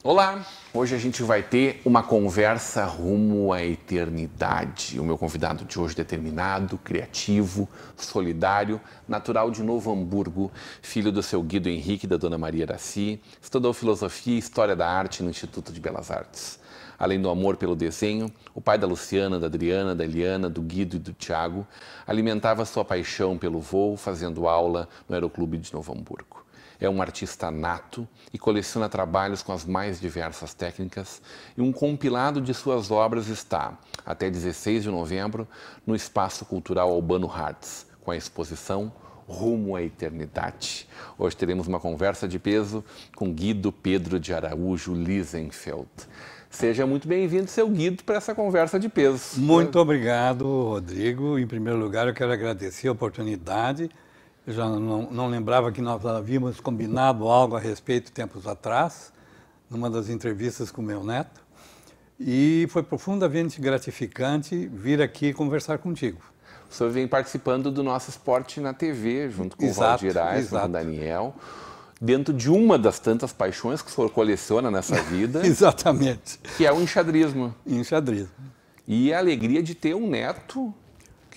Olá! Hoje a gente vai ter uma conversa rumo à eternidade. O meu convidado de hoje é determinado, criativo, solidário, natural de Novo Hamburgo, filho do seu Guido Henrique e da Dona Maria Araci, estudou filosofia e história da arte no Instituto de Belas Artes. Além do amor pelo desenho, o pai da Luciana, da Adriana, da Eliana, do Guido e do Tiago alimentava sua paixão pelo voo fazendo aula no Aeroclube de Novo Hamburgo. É um artista nato e coleciona trabalhos com as mais diversas técnicas, e um compilado de suas obras está, até 16 de novembro, no Espaço Cultural Albano Hartz, com a exposição Rumo à Eternidade. Hoje teremos uma conversa de peso com Guido Pedro de Araújo Liesenfeld. Seja muito bem-vindo, seu Guido, para essa conversa de peso. Muito obrigado, Rodrigo. Em primeiro lugar, eu quero agradecer a oportunidade. Eu já não lembrava que nós havíamos combinado algo a respeito tempos atrás, numa das entrevistas com o meu neto, e foi profundamente gratificante vir aqui conversar contigo. O senhor vem participando do nosso Esporte na TV, junto com o Valdir Aires, com o Daniel, dentro de uma das tantas paixões que o senhor coleciona nessa vida. Exatamente. Que é o enxadrismo. Enxadrismo. E a alegria de ter um neto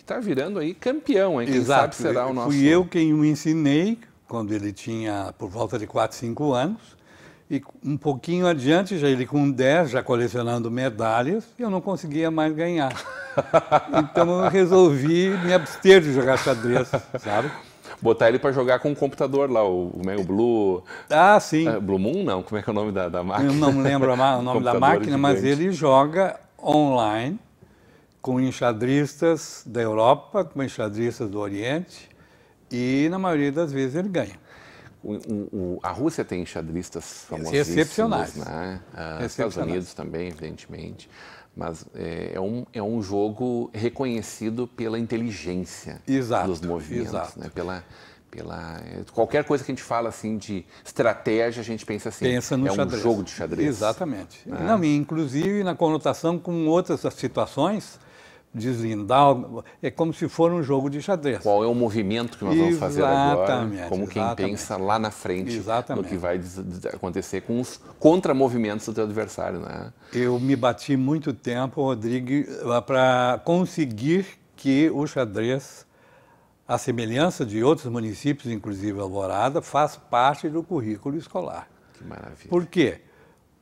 está virando aí campeão, hein? Quem Exato. sabe será o nosso... Fui eu quem o ensinei, quando ele tinha por volta de 4, 5 anos, e um pouquinho adiante, já ele com 10, já colecionando medalhas, eu não conseguia mais ganhar. Então eu resolvi me abster de jogar xadrez, sabe? Botar ele para jogar com o computador lá, o Blue... Ah, sim. Blue Moon, não? Como é que é o nome da máquina? Eu não lembro o nome da máquina, mas ele joga online, com enxadristas da Europa, com enxadristas do Oriente, e na maioria das vezes ele ganha. A Rússia tem enxadristas famosíssimos, excepcionais, né? Os Estados Unidos também, evidentemente, mas é um jogo reconhecido pela inteligência dos movimentos, né? Qualquer coisa que a gente fala assim de estratégia, a gente pensa assim, pensa no xadrez. Um jogo de xadrez. Exatamente. Não, inclusive na conotação com outras situações, deslindar, é como se fosse um jogo de xadrez. Qual é o movimento que nós vamos fazer agora? Como quem pensa lá na frente no que vai acontecer com os contramovimentos do teu adversário, né? Eu me bati muito tempo, Rodrigo, para conseguir que o xadrez, a semelhança de outros municípios, inclusive Alvorada, faz parte do currículo escolar. Que maravilha. Por quê?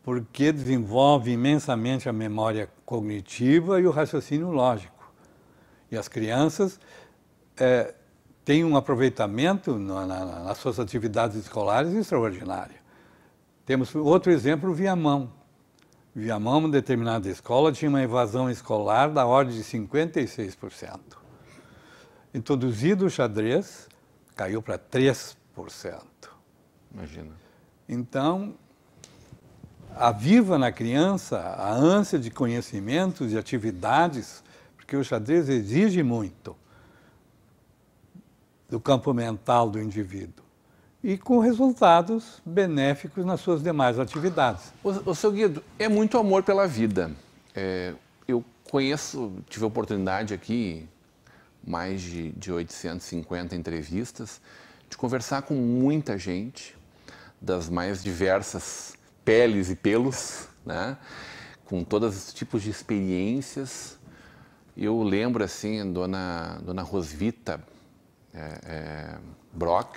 Porque desenvolve imensamente a memória cognitiva e o raciocínio lógico. E as crianças têm um aproveitamento nas suas atividades escolares extraordinário. Temos outro exemplo, o Viamão. Viamão, uma determinada escola, tinha uma evasão escolar da ordem de 56%. Introduzido o xadrez, caiu para 3%. Imagina. Então, aviva na criança a ânsia de conhecimentos e atividades, porque o xadrez exige muito do campo mental do indivíduo e com resultados benéficos nas suas demais atividades. O seu Guido, é muito amor pela vida. Eu tive a oportunidade aqui, mais de 850 entrevistas, de conversar com muita gente das mais diversas peles e pelos, né? Com todos os tipos de experiências. Eu lembro, assim, a dona Rosvita Brock,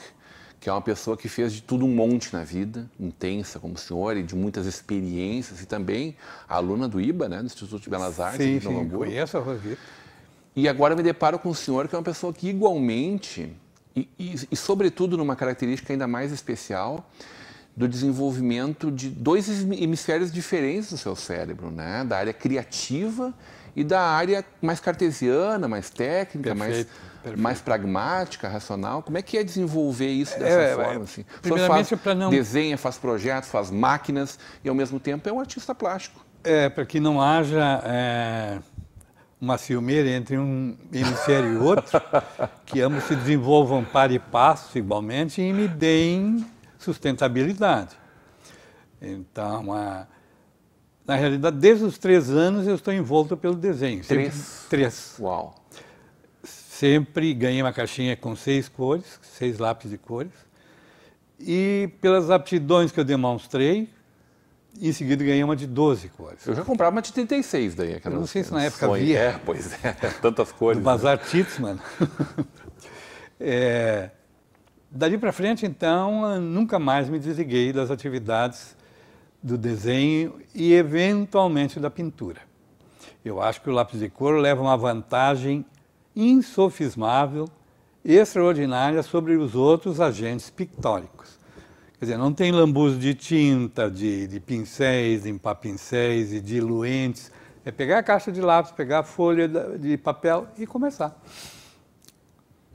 que é uma pessoa que fez de tudo um monte na vida, intensa como o senhor, e de muitas experiências, e também aluna do IBA, né? Do Instituto de Belas Artes, sim, de Novo Hamburgo. Conheço a Rosvita. E agora me deparo com o senhor, que é uma pessoa que igualmente, e sobretudo numa característica ainda mais especial, do desenvolvimento de dois hemisférios diferentes do seu cérebro, né? Da área criativa e da área mais cartesiana, mais técnica, mais pragmática, racional. Como é que é desenvolver isso dessa forma? Assim? Primeiramente, para não... desenha, faz projetos, faz máquinas e, ao mesmo tempo, é um artista plástico. Para que não haja uma ciumeira entre um hemisfério e outro, que ambos se desenvolvam par e passo igualmente e me deem sustentabilidade. Então, na realidade, desde os 3 anos eu estou envolto pelo desenho. 3. Uau! Sempre ganhei uma caixinha com 6 cores, 6 lápis de cores. E pelas aptidões que eu demonstrei, em seguida ganhei uma de 12 cores. Eu já comprava uma de 36 daí. Eu não sei se na época havia. Pois é, tantas cores. Do Bazar Titsman. Dali para frente, então, nunca mais me desliguei das atividades do desenho e, eventualmente, da pintura. Eu acho que o lápis de cor leva uma vantagem insofismável, extraordinária sobre os outros agentes pictóricos. Quer dizer, não tem lambuço de tinta, de pincéis, de empapincéis e diluentes. É pegar a caixa de lápis, pegar a folha de papel e começar.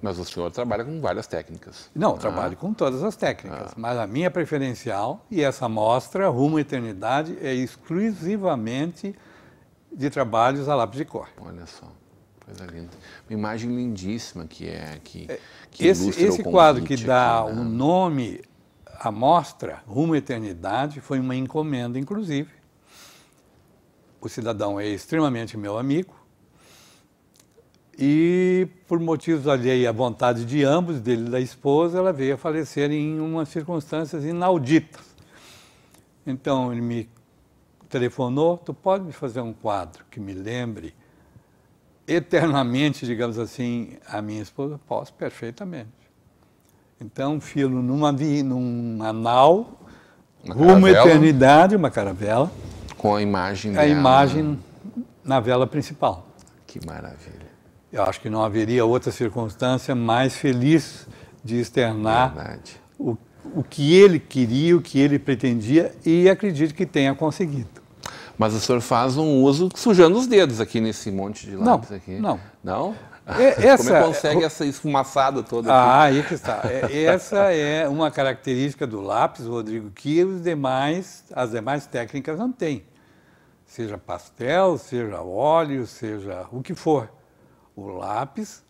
Mas o senhor trabalha com várias técnicas. Não, eu trabalho com todas as técnicas, mas a minha preferencial, e essa mostra, Rumo à Eternidade, é exclusivamente de trabalhos a lápis de cor. Olha só, coisa linda. Uma imagem lindíssima que esse ilustra o quadro que convite dá aqui, né? o nome à mostra, Rumo à Eternidade, foi uma encomenda, inclusive. O cidadão é extremamente meu amigo. E, por motivos alheios à vontade de ambos, dele e da esposa, ela veio a falecer em umas circunstâncias inauditas. Então, ele me telefonou: tu pode me fazer um quadro que me lembre eternamente, digamos assim, a minha esposa? Posso, perfeitamente. Então, filo numa nau, rumo à eternidade, uma caravela. Com a imagem dela. A imagem na vela principal. Que maravilha. Eu acho que não haveria outra circunstância mais feliz de externar o que ele queria, o que ele pretendia, e acredito que tenha conseguido. Mas o senhor faz um uso sujando os dedos aqui nesse monte de lápis aqui. Não. Não? Como é que consegue essa esfumaçada toda aqui? Aí que está. Essa é uma característica do lápis, Rodrigo, que as demais técnicas não têm. Seja pastel, seja óleo, seja o que for. O lápis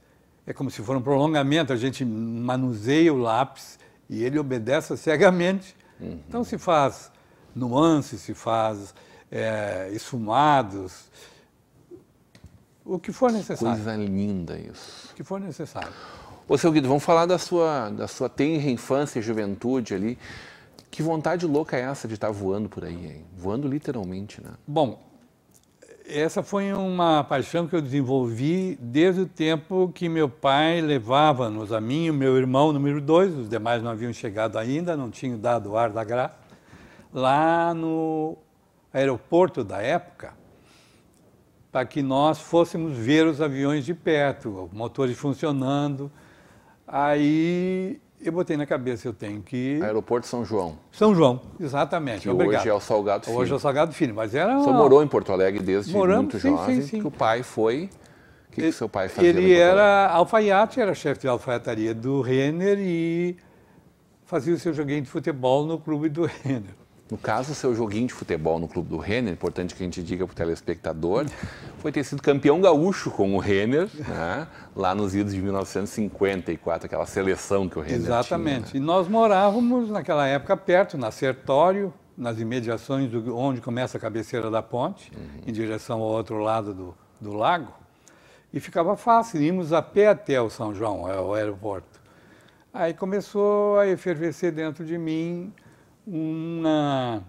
é como se fosse um prolongamento, a gente manuseia o lápis e ele obedece cegamente. Então se faz nuances, se faz esfumados, o que for necessário. Coisa linda isso. O que for necessário. Ô, seu Guido, vamos falar da sua tenra infância e juventude ali. Que vontade louca é essa de estar voando por aí, hein? Voando literalmente, né? Bom, essa foi uma paixão que eu desenvolvi desde o tempo que meu pai levava-nos, a mim e o meu irmão número 2, os demais não haviam chegado ainda, não tinham dado o ar da graça, lá no aeroporto da época, para que nós fôssemos ver os aviões de perto, motores funcionando. Aí eu botei na cabeça, eu tenho que... Aeroporto São João. São João, exatamente. Que obrigado. Hoje é o Salgado Filho. Hoje é o Salgado Filho, mas era... O senhor morou em Porto Alegre desde muito jovem, sim. que o pai foi... O que o seu pai fazia? Ele era alfaiate, era chefe de alfaiataria do Renner e fazia o seu joguinho de futebol no clube do Renner. No caso, o seu joguinho de futebol no clube do Renner, importante que a gente diga para o telespectador, foi ter sido campeão gaúcho com o Renner, né, lá nos idos de 1954, aquela seleção que o Renner Exatamente. tinha. E nós morávamos naquela época perto, na Sertório, nas imediações onde começa a cabeceira da ponte, em direção ao outro lado do lago. E ficava fácil, íamos a pé até o São João, o aeroporto. Aí começou a efervescer dentro de mim uma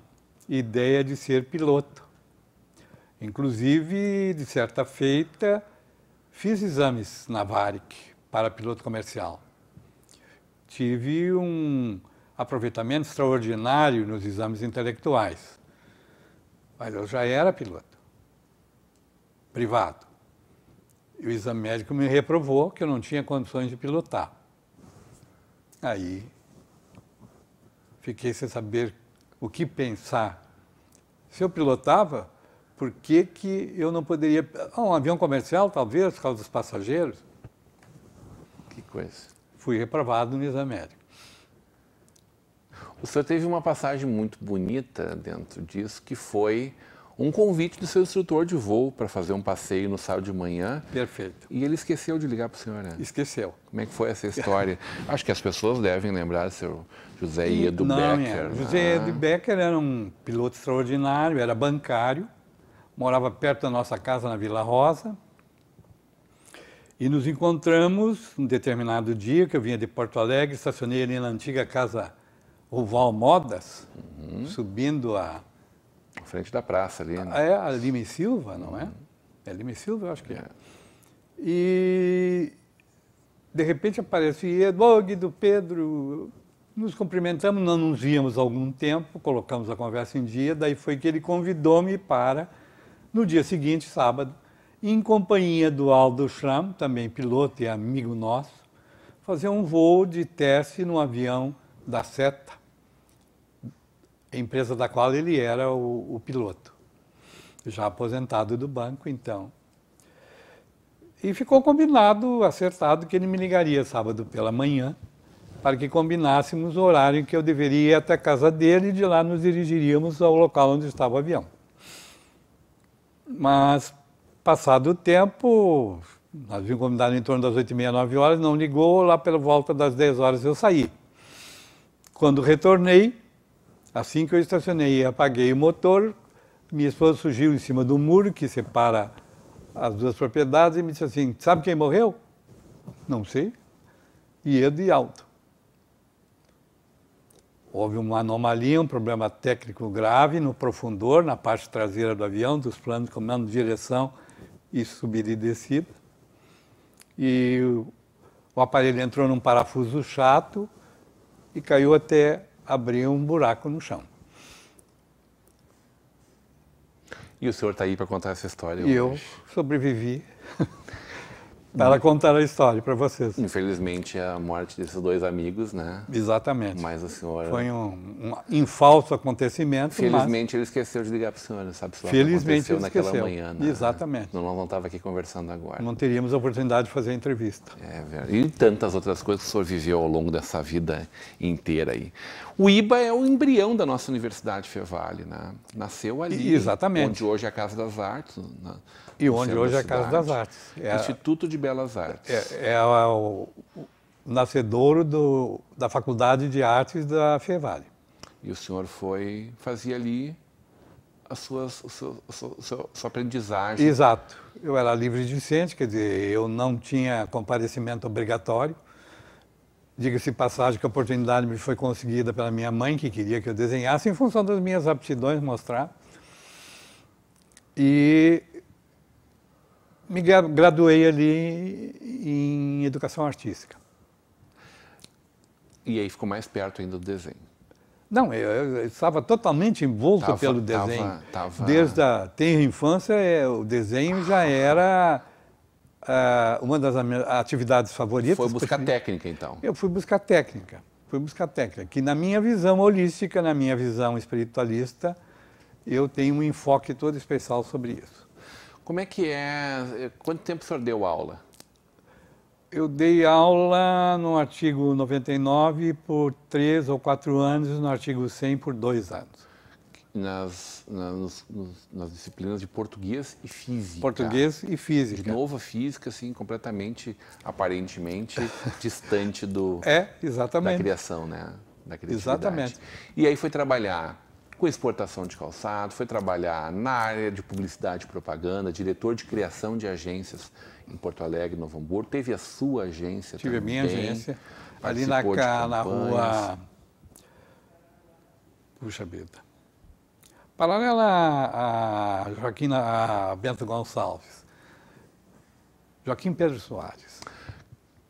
ideia de ser piloto. Inclusive, de certa feita, fiz exames na Varig para piloto comercial. Tive um aproveitamento extraordinário nos exames intelectuais, mas eu já era piloto, privado. E o exame médico me reprovou que eu não tinha condições de pilotar. Aí fiquei sem saber o que pensar. Se eu pilotava, por que eu não poderia... um avião comercial, talvez, por causa dos passageiros. Que coisa. Fui reprovado no exame médico. O senhor teve uma passagem muito bonita dentro disso, que foi um convite do seu instrutor de voo para fazer um passeio no sábado de manhã. Perfeito. E ele esqueceu de ligar para o senhor, né? Esqueceu. Como é que foi essa história? Acho que as pessoas devem lembrar do seu José Iedo Becker. José Iedo Becker era um piloto extraordinário, era bancário, morava perto da nossa casa na Vila Rosa. E nos encontramos um determinado dia, que eu vinha de Porto Alegre, estacionei ali na antiga casa Oval Modas, subindo a... À frente da praça ali, né? É a Lima e Silva, não é? É Lima e Silva, eu acho que é. E, de repente, aparece o Iedo, Guido, Pedro, nos cumprimentamos, não nos víamos há algum tempo, colocamos a conversa em dia, daí foi que ele convidou-me para, no dia seguinte, sábado, em companhia do Aldo Schramm, também piloto e amigo nosso, fazer um voo de teste no avião da SETA, empresa da qual ele era o piloto, já aposentado do banco, então. E ficou combinado, acertado, que ele me ligaria sábado pela manhã, para que combinássemos o horário em que eu deveria ir até a casa dele e de lá nos dirigiríamos ao local onde estava o avião. Mas, passado o tempo, nós havíamos combinado em torno das 8h30, 9 horas, não ligou, lá pela volta das 10 horas eu saí. Quando retornei, assim que eu estacionei e apaguei o motor, minha esposa surgiu em cima do muro que separa as duas propriedades e me disse assim, sabe quem morreu? Não sei. Iedo e Aldo. Houve uma anomalia, um problema técnico grave no profundor, na parte traseira do avião, dos planos de comando, direção e subida e descida. E o aparelho entrou num parafuso chato e caiu até abrir um buraco no chão. E o senhor está aí para contar essa história E hoje? eu sobrevivi para contar a história para vocês. Infelizmente, a morte desses dois amigos, né? Exatamente. Mas o senhor... Foi um infalso acontecimento, Felizmente, ele esqueceu de ligar para o senhor, sabe? Felizmente, ele naquela esqueceu. manhã, né? Exatamente. Nós não estávamos aqui conversando agora. Não teríamos a oportunidade de fazer a entrevista. É verdade. E tantas outras coisas que o senhor viveu ao longo dessa vida inteira aí. O IBA é o embrião da nossa Universidade Fevale, né? Nasceu ali. Exatamente. Onde hoje é a Casa das Artes. E onde hoje é a Casa das Artes. Instituto de Belas Artes. É o nascedouro da Faculdade de Artes da Fevale. E o senhor fazia ali a sua aprendizagem. Exato. Eu era livre discente, quer dizer, eu não tinha comparecimento obrigatório. Diga-se de passagem que a oportunidade me foi conseguida pela minha mãe, que queria que eu desenhasse em função das minhas aptidões, mostrar. E me graduei ali em Educação Artística. E aí ficou mais perto ainda do desenho. Não, eu estava totalmente envolto pelo desenho. Desde a tenra infância, o desenho já era uma das minhas atividades favoritas. Foi buscar técnica, então? Eu fui buscar técnica. Que na minha visão holística, na minha visão espiritualista, eu tenho um enfoque todo especial sobre isso. Como é que é? Quanto tempo o senhor deu aula? Eu dei aula no artigo 99 por 3 ou 4 anos e no artigo 100 por 2 anos. Nas disciplinas de português e física. Português e física. De novo, a física, assim, completamente, aparentemente, distante exatamente. Da criação, né? Da criatividade. Exatamente. E aí foi trabalhar com exportação de calçado, foi trabalhar na área de publicidade e propaganda, diretor de criação de agências em Porto Alegre, Novo Hamburgo. Teve a sua agência também. Tive a minha agência. Ali na rua... Puxa vida. Paralela a Bento Gonçalves. Joaquim Pedro Soares.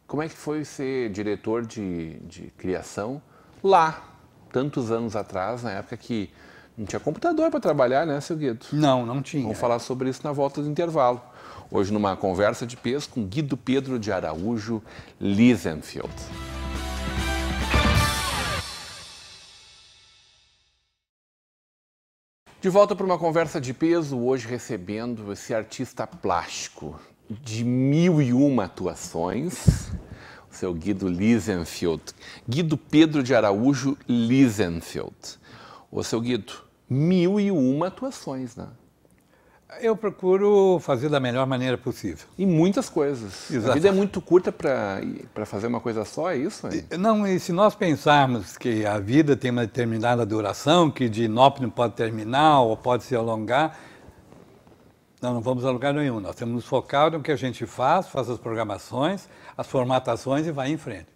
Como é que foi ser diretor de criação lá, tantos anos atrás, na época que não tinha computador para trabalhar, né, seu Guido? Não tinha. Vamos falar sobre isso na volta do intervalo. Hoje, numa conversa de peso com Guido Pedro de Araújo Liesenfeld. De volta para uma conversa de peso, hoje recebendo esse artista plástico de 1001 atuações, o seu Guido Liesenfeld. Guido Pedro de Araújo Liesenfeld. Ô, seu Guido, 1001 atuações, né? Eu procuro fazer da melhor maneira possível. Em muitas coisas. Exato. A vida é muito curta para fazer uma coisa só, é isso? Hein? Não, e se nós pensarmos que a vida tem uma determinada duração, que de inópio pode terminar ou pode se alongar, não vamos a lugar nenhum. Nós temos que nos focar no que a gente faz as programações, as formatações e vai em frente.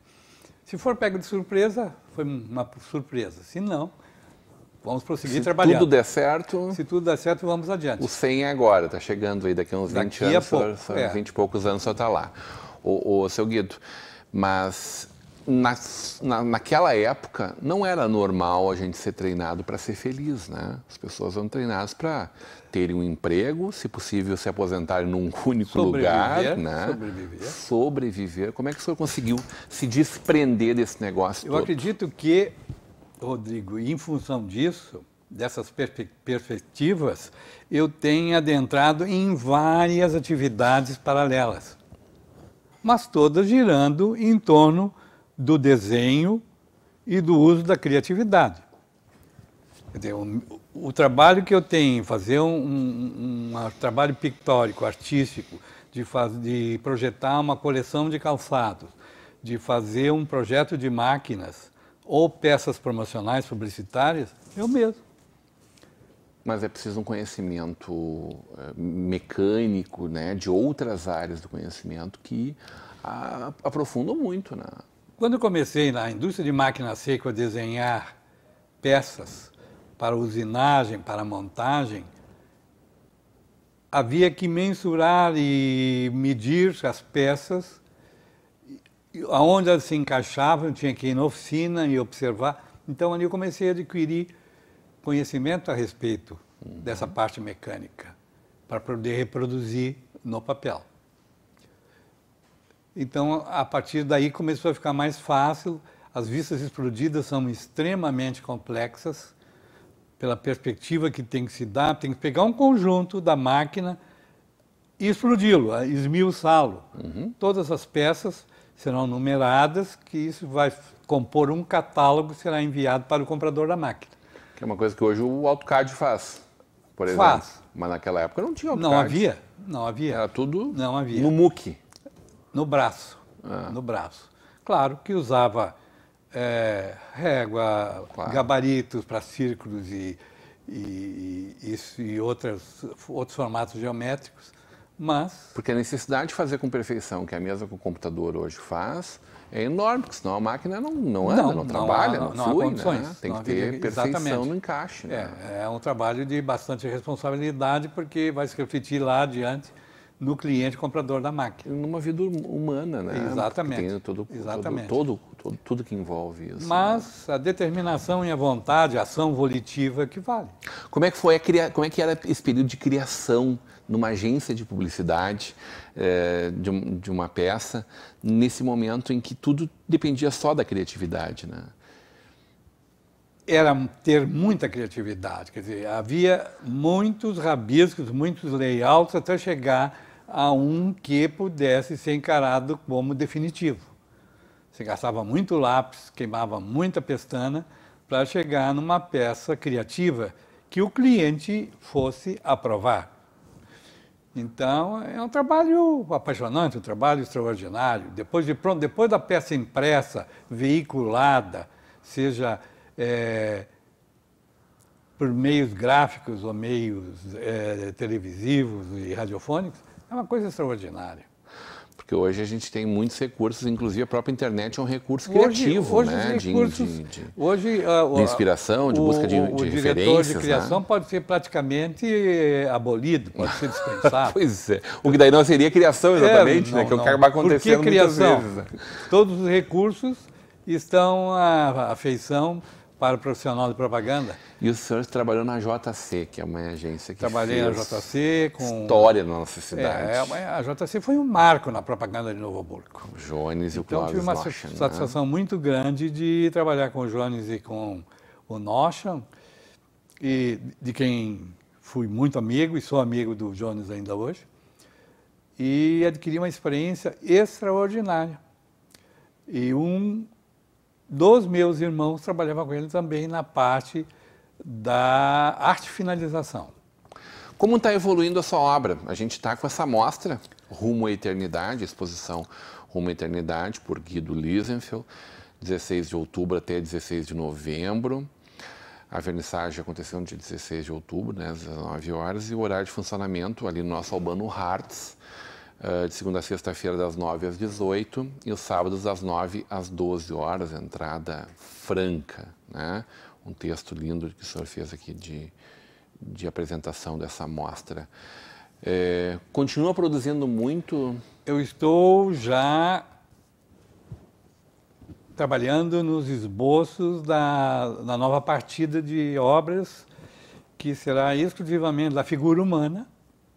Se for pego de surpresa, foi uma surpresa. Se não, vamos prosseguir trabalhando. Se tudo der certo... Se tudo der certo, vamos adiante. O 100 é agora, está chegando aí daqui a uns 20 anos, a pouco, 20 e poucos anos só está lá. Seu Guido, mas naquela época não era normal a gente ser treinado para ser feliz, né? As pessoas eram treinadas para terem um emprego, se possível se aposentarem num único lugar, né? Sobreviver. Como é que o senhor conseguiu se desprender desse negócio todo? Eu acredito que, Rodrigo, em função disso, dessas perspectivas, eu tenho adentrado em várias atividades paralelas, mas todas girando em torno do desenho e do uso da criatividade. Quer dizer, o trabalho que eu tenho, fazer um trabalho pictórico, artístico, de projetar uma coleção de calçados, de fazer um projeto de máquinas ou peças promocionais publicitárias, eu mesmo. Mas é preciso um conhecimento mecânico, né, de outras áreas do conhecimento que aprofundam muito, né? Quando eu comecei na indústria de máquina seca a desenhar peças para usinagem, para montagem, havia que mensurar e medir as peças, aonde elas se encaixavam, eu tinha que ir na oficina e observar. Então ali eu comecei a adquirir conhecimento a respeito dessa parte mecânica, para poder reproduzir no papel. Então, a partir daí começou a ficar mais fácil. As vistas explodidas são extremamente complexas, pela perspectiva que tem que se dar, tem que pegar um conjunto da máquina e explodi-lo, esmiuçá-lo. Todas as peças serão numeradas, que isso vai compor um catálogo que será enviado para o comprador da máquina. Que é uma coisa que hoje o AutoCAD faz, por exemplo. Faz. Mas naquela época não tinha AutoCAD. Não havia. Era tudo não havia. No muque. No braço, no braço. Claro que usava régua, claro, gabaritos para círculos e outros formatos geométricos, mas... Porque a necessidade de fazer com perfeição, que é a mesma que o computador hoje faz, é enorme, porque senão a máquina não anda, não trabalha, não flui, né? Tem que ter perfeição no encaixe. Né? É um trabalho de bastante responsabilidade, porque vai se refletir lá adiante no cliente comprador da máquina. Numa vida humana, né? Exatamente. Tem tudo que envolve isso. Mas, né, a determinação e a vontade, a ação volitiva que vale. Como é que era esse período de criação numa agência de publicidade de uma peça, nesse momento em que tudo dependia só da criatividade, né? Era ter muita criatividade, quer dizer, havia muitos rabiscos, muitos layouts até chegar a um que pudesse ser encarado como definitivo. Você gastava muito lápis, queimava muita pestana para chegar numa peça criativa que o cliente fosse aprovar. Então, é um trabalho apaixonante, um trabalho extraordinário. Depois da peça impressa, veiculada, seja por meios gráficos ou meios televisivos e radiofônicos, é uma coisa extraordinária. Porque hoje a gente tem muitos recursos, inclusive a própria internet é um recurso criativo, hoje né? De inspiração, de busca de referências. O diretor de criação, né, pode ser praticamente abolido, pode ser dispensado. Pois é. O que daí não seria criação exatamente, né? Que é o que acaba acontecendo muitas vezes. Todos os recursos estão à feição para o profissional de propaganda. E o senhor trabalhou na JC, que é uma agência que Trabalhei na JC com... história na nossa cidade. A JC foi um marco na propaganda de Novo Hamburgo. O Jones e o Clóvis Noschan. Então, tive uma satisfação muito grande de trabalhar com o Jones e com o Noschan, e de quem fui muito amigo e sou amigo do Jones ainda hoje, e adquiri uma experiência extraordinária. E dos meus irmãos trabalhava com ele também na parte da arte finalização. Como está evoluindo a sua obra? A gente está com essa mostra, Rumo à Eternidade, exposição Rumo à Eternidade, por Guido Liesenfeld, 16 de outubro até 16 de novembro. A vernissagem aconteceu no dia 16 de outubro, né, às 19 horas, e o horário de funcionamento ali no nosso Albano Hartz, de segunda a sexta-feira, das 9 às 18, e os sábados, das 9 às 12 horas, entrada franca, né? Um texto lindo que o senhor fez aqui de apresentação dessa mostra. Continua produzindo muito? Eu estou já trabalhando nos esboços da nova partida de obras que será exclusivamente da figura humana,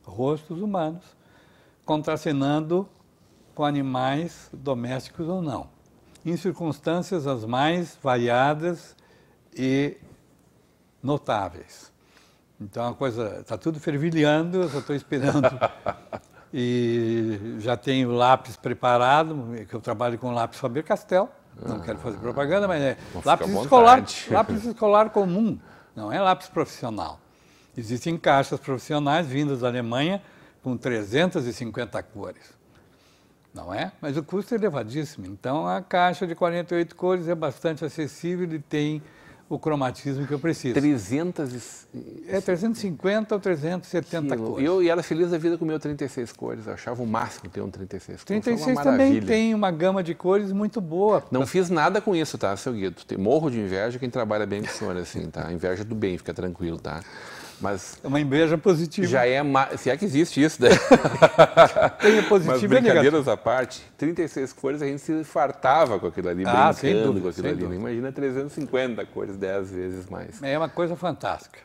rostos humanos, contracenando com animais domésticos ou não, em circunstâncias as mais variadas e notáveis. Então a coisa está tudo fervilhando, eu só estou esperando. E já tenho lápis preparado, que eu trabalho com lápis Faber-Castell. Não quero fazer propaganda, mas é lápis escolar comum, não é lápis profissional. Existem caixas profissionais vindas da Alemanha com 350 cores, não é? Mas o custo é elevadíssimo. Então a caixa de 48 cores é bastante acessível e tem o cromatismo que eu preciso. 350 ou 370 cores. E era feliz da vida com o meu 36 cores. Eu achava o máximo ter um 36 cores. 36 também tem uma gama de cores muito boa. Não fiz nada com isso, tá, seu Guido? Morro de inveja quem trabalha bem com o senhor, assim, tá? Inveja do bem, fica tranquilo, tá? Mas é uma inveja positiva. Já é se é que existe isso, né? Tem positivo. Mas brincadeiras à parte, 36 cores a gente se fartava com aquilo ali, brincando com aquilo ali. Imagina 350 cores, 10 vezes mais. É uma coisa fantástica.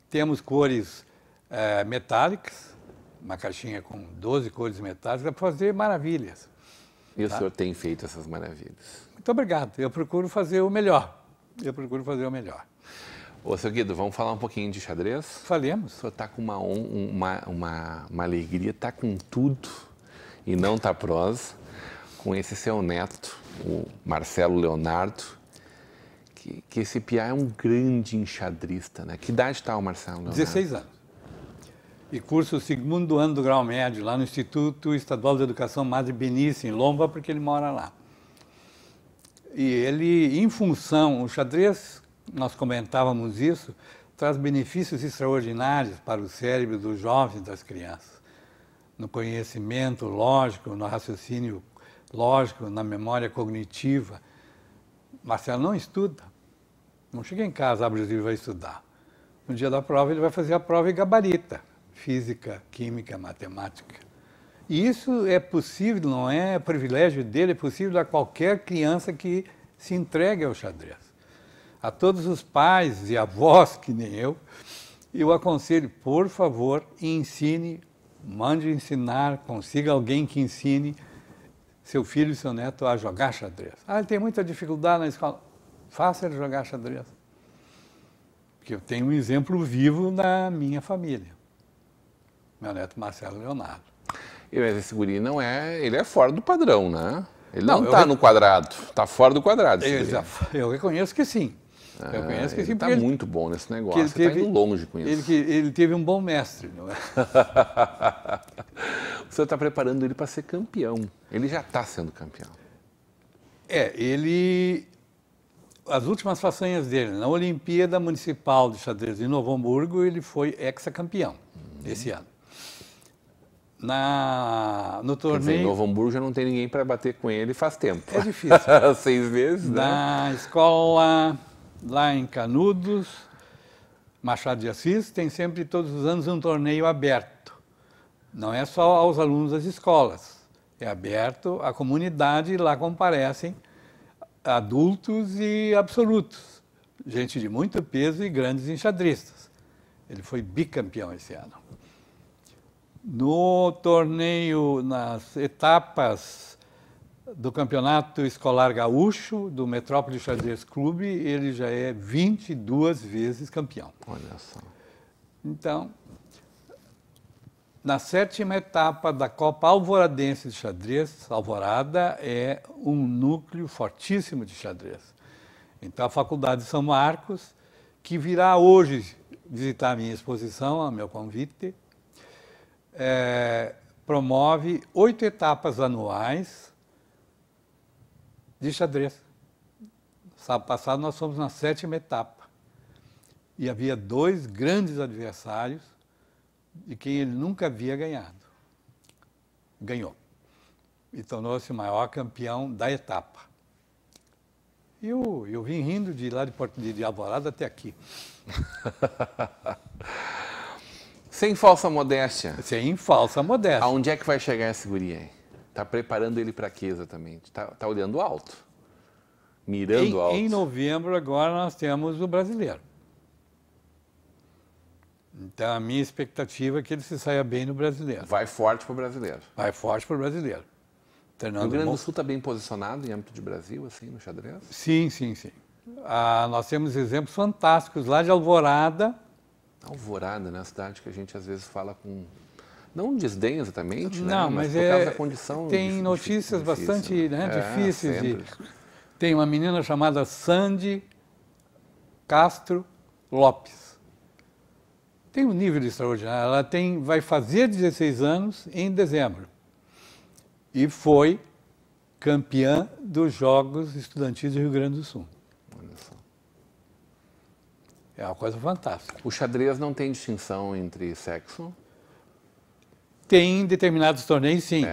Temos cores metálicas, uma caixinha com 12 cores metálicas, para fazer maravilhas. E o senhor tem feito essas maravilhas? Muito obrigado. Eu procuro fazer o melhor. Ô, seu Guido, vamos falar um pouquinho de xadrez? Falemos. O senhor está com uma alegria, está com tudo e não está prosa, com esse seu neto, o Marcelo Leonardo, que esse piá é um grande enxadrista, né? Que idade está o Marcelo Leonardo? 16 anos. E curso o segundo ano do grau médio, lá no Instituto Estadual de Educação Madre Benício, em Lomba, porque ele mora lá. E ele, em função, o xadrez, nós comentávamos isso, traz benefícios extraordinários para o cérebro dos jovens e das crianças. No conhecimento lógico, no raciocínio lógico, na memória cognitiva. Marcelo não estuda. Não chega em casa, abre o livro e vai estudar. No dia da prova, ele vai fazer a prova e gabarita. Física, química, matemática. E isso é possível, não é privilégio dele, é possível a qualquer criança que se entregue ao xadrez. A todos os pais e avós, que nem eu aconselho, por favor, ensine, mande ensinar, consiga alguém que ensine seu filho e seu neto a jogar xadrez. Ele tem muita dificuldade na escola. Faça ele jogar xadrez. Porque eu tenho um exemplo vivo na minha família. Meu neto Marcelo Leonardo. Mas esse guri ele é fora do padrão, né? Ele não está no quadrado, está fora do quadrado. Eu reconheço que sim. Eu conheço que sim, porque ele está muito bom nesse negócio, ele está indo longe com isso. Ele teve um bom mestre, não é? O senhor está preparando ele para ser campeão. Ele já está sendo campeão. As últimas façanhas dele, na Olimpíada Municipal de Xadrez de Novo Hamburgo, ele foi hexacampeão esse ano. No torneio... Quer dizer, em Novo Hamburgo já não tem ninguém para bater com ele faz tempo. É difícil. 6 vezes, né? Na escola... Lá em Canudos, Machado de Assis, tem sempre, todos os anos, um torneio aberto. Não é só aos alunos das escolas, é aberto à comunidade e lá comparecem adultos e absolutos, gente de muito peso e grandes enxadristas. Ele foi bicampeão esse ano. No torneio, nas etapas do Campeonato Escolar Gaúcho, do Metrópole Xadrez Clube, ele já é 22 vezes campeão. Olha só. Então, na 7ª etapa da Copa Alvoradense de Xadrez, Alvorada é um núcleo fortíssimo de xadrez. Então, a Faculdade de São Marcos, que virá hoje visitar a minha exposição, a meu convite. Promove 8 etapas anuais de xadrez. Sábado passado nós fomos na 7ª etapa. E havia 2 grandes adversários de quem ele nunca havia ganhado. Ganhou. E tornou-se o maior campeão da etapa. E eu vim rindo de lá de Alvorada até aqui. Sem falsa modéstia. Sem falsa modéstia. Aonde é que vai chegar essa guria aí? Tá preparando ele para quê exatamente? Tá olhando alto? Mirando alto? Em novembro agora nós temos o brasileiro. Então a minha expectativa é que ele se saia bem no brasileiro. Vai forte para o brasileiro. Vai forte para o brasileiro. O Rio Grande do Sul está bem posicionado em âmbito de Brasil, assim, no xadrez? Sim, sim, sim. Nós temos exemplos fantásticos lá de Alvorada. Alvorada, né? Cidade que a gente às vezes fala com... Não um desdém exatamente, não, né? mas por causa da condição tem notícias difícil, bastante difíceis. Tem uma menina chamada Sandy Castro Lopes. Tem um nível extraordinário. Ela vai fazer 16 anos em dezembro. E foi campeã dos Jogos Estudantis do Rio Grande do Sul. Olha só. É uma coisa fantástica. O xadrez não tem distinção entre sexo? Tem em determinados torneios, sim.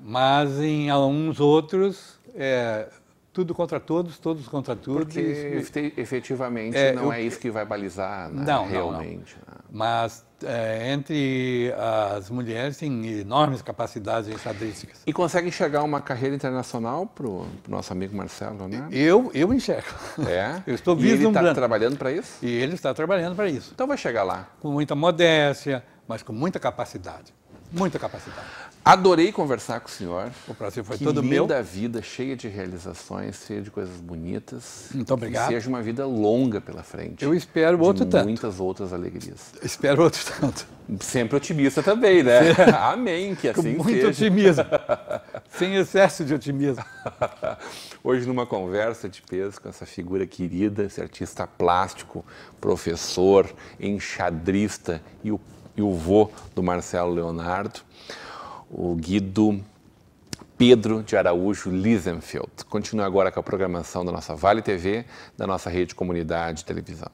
Mas em alguns outros, tudo contra todos, todos contra todos. Porque efetivamente não é isso que vai balizar, né? Não, realmente. Não. Mas entre as mulheres tem enormes capacidades xadrísticas. E consegue enxergar uma carreira internacional para o nosso amigo Marcelo, né? Eu enxergo. Eu estou vislumbrando. E ele está trabalhando para isso? E ele está trabalhando para isso. Então vai chegar lá. Com muita modéstia, mas com muita capacidade. Muita capacidade. Adorei conversar com o senhor. O prazer foi que todo meu. Que linda vida, cheia de realizações, cheia de coisas bonitas. Muito obrigado. Que seja uma vida longa pela frente. Eu espero outro tanto. Muitas outras alegrias. Espero outro tanto. Sempre otimista também, né? Amém, que assim com seja. muito otimismo. Sem excesso de otimismo. Hoje, numa conversa de peso com essa figura querida, esse artista plástico, professor, enxadrista e o vô do Marcelo Leonardo, o Guido Pedro de Araújo Liesenfeld. Continue agora com a programação da nossa Vale TV, da nossa rede Comunidade de Televisão.